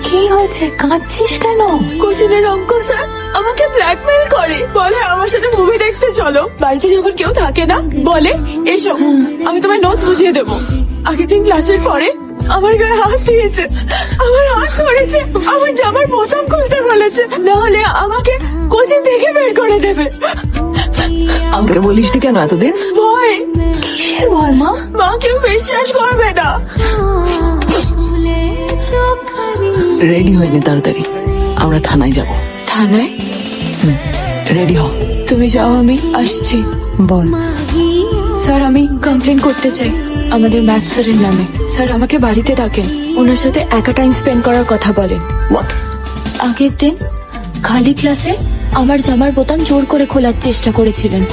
কি হয়েছে, কাঁদছিস কেন? কোচিনের অঙ্ক স্যার আমাকে ব্ল্যাকমেল করে, বলে আমার সাথে মুভি দেখতে চলো। বাড়িতে যখন কেউ থাকে না বলে এসো আমি তোমার নোটস বুঝিয়ে দেবো। আগের দিন ক্লাসের পরে আমার গায়ে হাত দিয়েছে, আমার হাত ধরেছে, আমার জামার বোতাম খুলতে বলেছে, না হলে আমাকে কোচিং থেকে বের করে দেবে। আমাকে বলিস কেন এতদিন? ভয়। কিসের ভয় মা? মা কেউ বিশ্বাস করবে না। রেডি হয়নি, তাড়াতাড়ি আমরা থানায় যাব। থানায়? রেডি হ। তুমি যাও, আমি আসছি। বল। স্যার আমি কমপ্লেন করতে চাই আমাদের ম্যাথ স্যারের নামে। স্যার আমাকে বাড়িতে ডাকেন, ওনার সাথে একা টাইম স্পেন্ড করার কথা বলেন। আগের দিন খালি ক্লাসে আমার জামার বোতাম জোর করে খোলার চেষ্টা করেছিলেন।